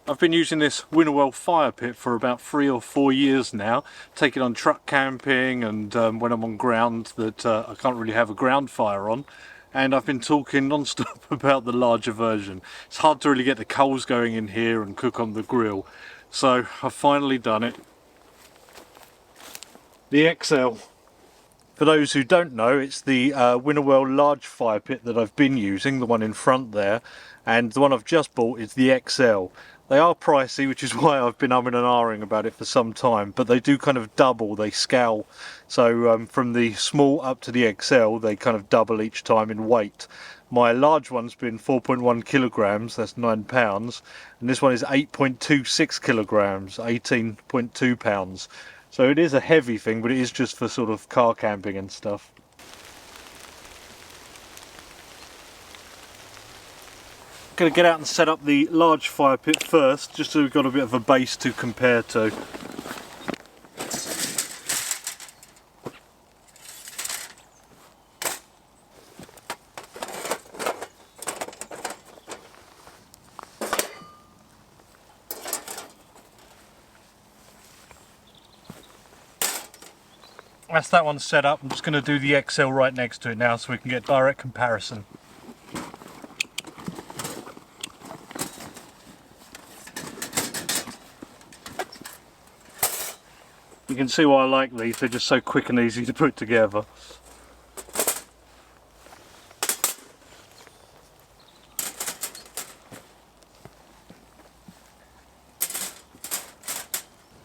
I've been using this Winnerwell fire pit for about 3 or 4 years now, taking on truck camping and when I'm on ground that I can't really have a ground fire on, and I've been talking non-stop about the larger version. It's hard to really get the coals going in here and cook on the grill, so I've finally done it. The XL. For those who don't know, it's the Winnerwell large fire pit that I've been using, the one in front there, and the one I've just bought is the XL. They are pricey, which is why I've been umming and ahhing about it for some time, but they do kind of double, they scale. So from the small up to the XL, they kind of double each time in weight. My large one's been 4.1 kilograms, that's 9 pounds, and this one is 8.26 kilograms, 18.2 pounds. So it is a heavy thing, but it is just for sort of car camping and stuff. Going to get out and set up the large fire pit first, just so we've got a bit of a base to compare to. That's that one set up. I'm just going to do the XL right next to it now so we can get direct comparison. You can see why I like these, they're just so quick and easy to put together.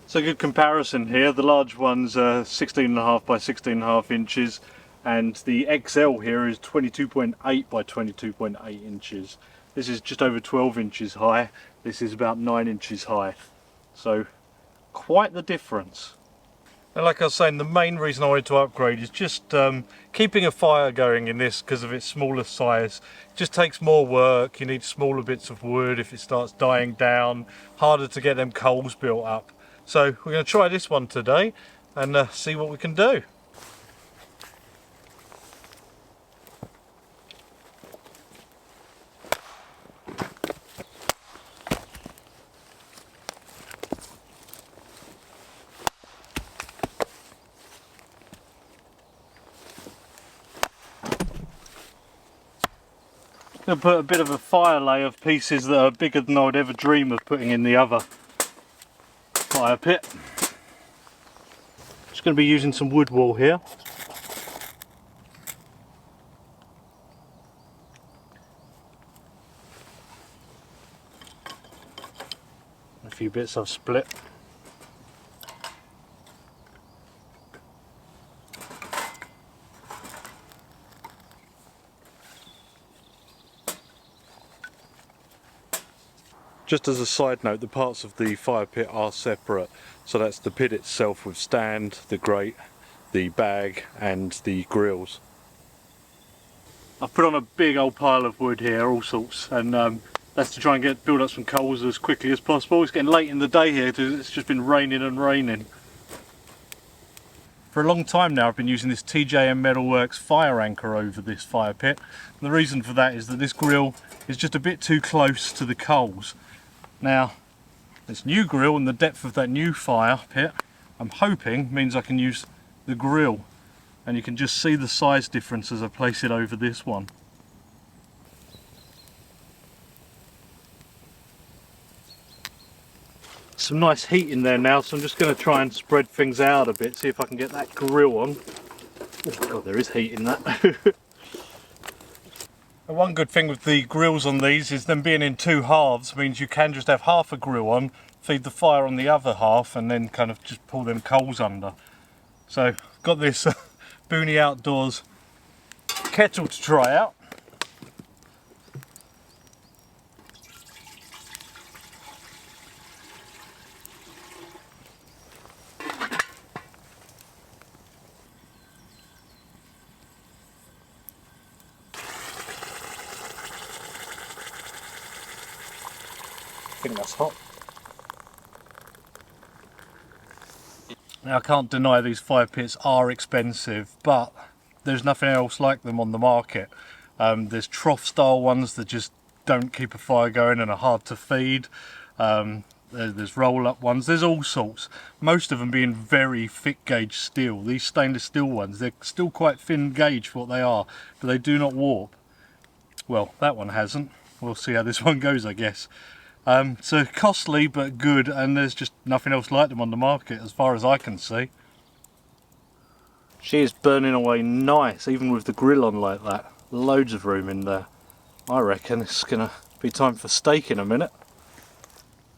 So good comparison here, the large one's 16.5 by 16.5 inches and the XL here is 22.8 by 22.8 inches. This is just over 12 inches high, this is about 9 inches high. So quite the difference. And like I was saying, the main reason I wanted to upgrade is just keeping a fire going in this because of its smaller size. It just takes more work, you need smaller bits of wood if it starts dying down, harder to get them coals built up. So we're going to try this one today and see what we can do. I'm going to put a bit of a fire lay of pieces that are bigger than I would ever dream of putting in the other fire pit. Just going to be using some wood wool here. A few bits I've split. Just as a side note, the parts of the fire pit are separate. So that's the pit itself with stand, the grate, the bag and the grills. I've put on a big old pile of wood here, all sorts, and that's to try and build up some coals as quickly as possible. It's getting late in the day here because it's just been raining and raining. For a long time now I've been using this TJM Metalworks fire anchor over this fire pit. And the reason for that is that this grill is just a bit too close to the coals. Now, this new grill and the depth of that new fire pit, I'm hoping means I can use the grill, and you can just see the size difference as I place it over this one. Some nice heat in there now, so I'm just going to try and spread things out a bit, see if I can get that grill on. Oh god, there is heat in that. And one good thing with the grills on these is them being in two halves means you can just have half a grill on, feed the fire on the other half and then kind of just pull them coals under. So I've got this Booney Outdoors kettle to try out. I think that's hot. Now I can't deny these fire pits are expensive, but there's nothing else like them on the market. There's trough style ones that just don't keep a fire going and are hard to feed. There's roll-up ones, there's all sorts. Most of them being very thick gauge steel. These stainless steel ones, they're still quite thin gauge for what they are, but they do not warp. Well, that one hasn't. We'll see how this one goes, I guess. So costly but good, and there's just nothing else like them on the market as far as I can see. She is burning away nice, even with the grill on like that. Loads of room in there. I reckon it's gonna be time for steak in a minute.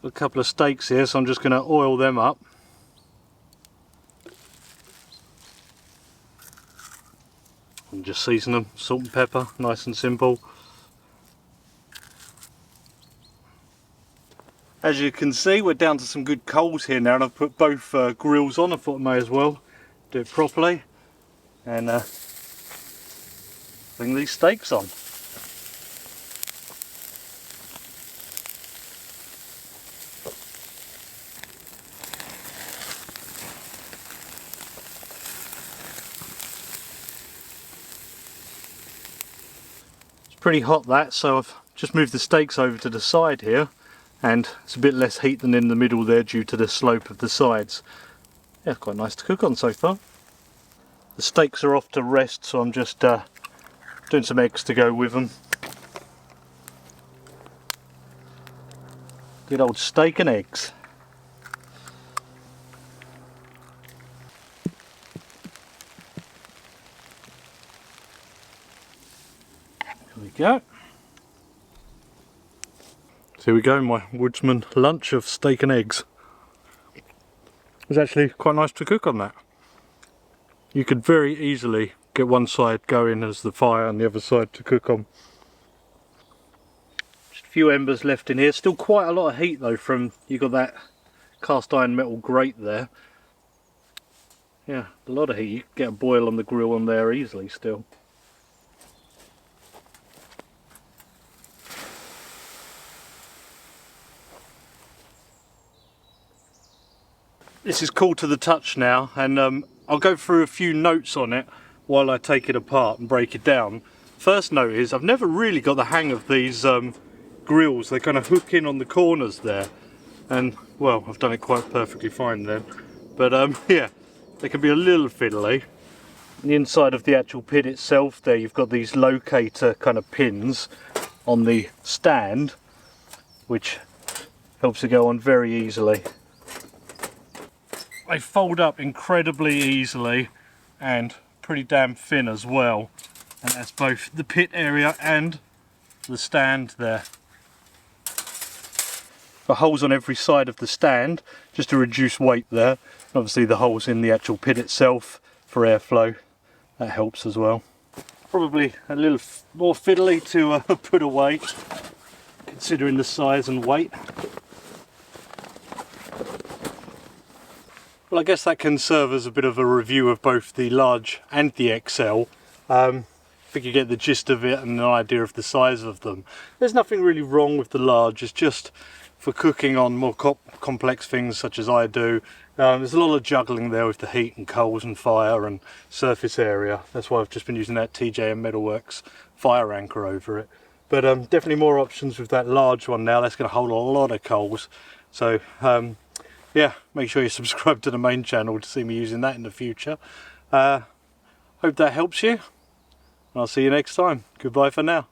A couple of steaks here, so I'm just going to oil them up. And just season them, salt and pepper, nice and simple. As you can see, we're down to some good coals here now, and I've put both grills on. I thought I may as well do it properly and bring these steaks on. Pretty hot that, so I've just moved the steaks over to the side here, and it's a bit less heat than in the middle there due to the slope of the sides. Yeah, quite nice to cook on so far. The steaks are off to rest, so I'm just doing some eggs to go with them. Good old steak and eggs. There we go. So here we go, my woodsman lunch of steak and eggs. It was actually quite nice to cook on that. You could very easily get one side going as the fire and the other side to cook on. Just a few embers left in here. Still quite a lot of heat though from, you got that cast iron metal grate there. Yeah, a lot of heat. You could get a boil on the grill on there easily still. This is cool to the touch now, and I'll go through a few notes on it while I take it apart and break it down. First note is I've never really got the hang of these grills. They kind of hook in on the corners there, and well, I've done it quite perfectly fine then. But yeah, they can be a little fiddly. On the inside of the actual pit itself there, you've got these locator kind of pins on the stand, which helps to go on very easily. They fold up incredibly easily and pretty damn thin as well, and that's both the pit area and the stand there. The holes on every side of the stand just to reduce weight there, and obviously the holes in the actual pit itself for airflow, that helps as well. Probably a little more fiddly to put away considering the size and weight. Well, I guess that can serve as a bit of a review of both the large and the XL. I think you get the gist of it and an idea of the size of them. There's nothing really wrong with the large, it's just for cooking on more complex things such as I do. There's a lot of juggling there with the heat and coals and fire and surface area. That's why I've just been using that TJM Metalworks fire anchor over it. But definitely more options with that large one now. That's going to hold a lot of coals. So yeah, make sure you subscribe to the main channel to see me using that in the future. Hope that helps you, and I'll see you next time. Goodbye for now.